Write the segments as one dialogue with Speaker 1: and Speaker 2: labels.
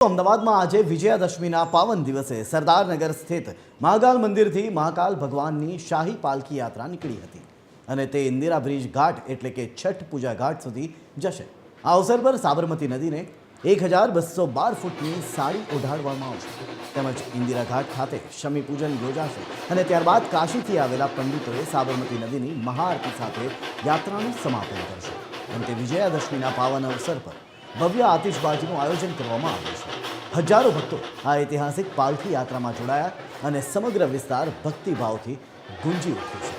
Speaker 1: અમદાવાદમાં આજે વિજયાદશમીના પાવન દિવસે સરદારનગર સ્થિત મહાકાલ મંદિરથી મહાકાલ ભગવાનની શાહી પાલખી યાત્રા નીકળી હતી અને તે ઇન્દિરા બ્રિજ ઘાટ એટલે કે છઠ પૂજા ઘાટ સુધી જશે। આ અવસર પર સાબરમતી નદીને 1212 ફૂટની સાડી ઓઢાડવામાં આવશે તેમજ ઇન્દિરા ઘાટ ખાતે શમી પૂજન યોજાશે અને ત્યારબાદ કાશીથી આવેલા પંડિતોએ સાબરમતી નદીની મહાઆરતી સાથે યાત્રાનું સમાપન કરશે। અંતે વિજયાદશમીના પાવન અવસર પર ભવ્ય આતિશબાજીનું આયોજન કરવામાં આવ્યું છે। હજારો ભક્તો આ ઐતિહાસિક પાલખી યાત્રામાં જોડાયા અને સમગ્ર વિસ્તાર ભક્તિભાવથી ગુંજી ઉઠ્યો છે।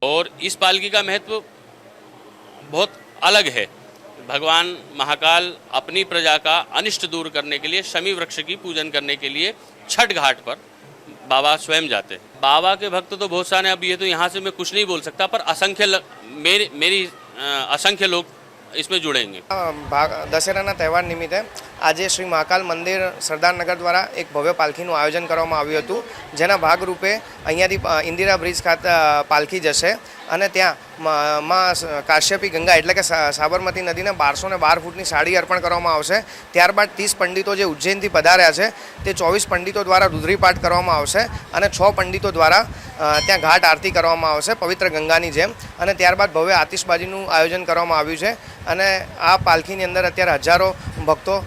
Speaker 2: और इस पालकी का महत्व बहुत अलग है। भगवान महाकाल अपनी प्रजा का अनिष्ट दूर करने के लिए शमी वृक्ष की पूजन करने के लिए छठ घाट पर बाबा स्वयं जाते हैं। बाबा के भक्त तो बहुत सारे, अब ये तो यहाँ से मैं कुछ नहीं बोल सकता, पर मेरी असंख्य लोग इसमें जुड़ेंगे।
Speaker 3: दशहराना तहेवार निमित्ते आज श्री महाकाल मंदिर सरदारनगर द्वारा एक भव्य पालखीનું આયોજન કરવામાં આવ્યું હતું, જેના ભાગરૂપે અહીંયાથી ઇન્દિરા બ્રિજ ખાતે પાલખી જશે અને ત્યાં માં કાશ્યપી ગંગા એટલે કે સાબરમતી નદીને 1212 ફૂટની સાડી અર્પણ કરવામાં આવશે। ત્યારબાદ 30 પંડિતો જે ઉજ્જૈનથી પધાર્યા છે તે 24 પંડિતો દ્વારા રુદ્રીપાઠ કરવામાં આવશે અને 6 પંડિતો દ્વારા ત્યાં ઘાટ આરતી કરવામાં આવશે પવિત્ર ગંગાની જેમ, અને ત્યારબાદ ભવ્ય આતિશબાજીનું આયોજન કરવામાં આવ્યું છે અને આ પાલખીની અંદર અત્યારે હજારો ભક્તો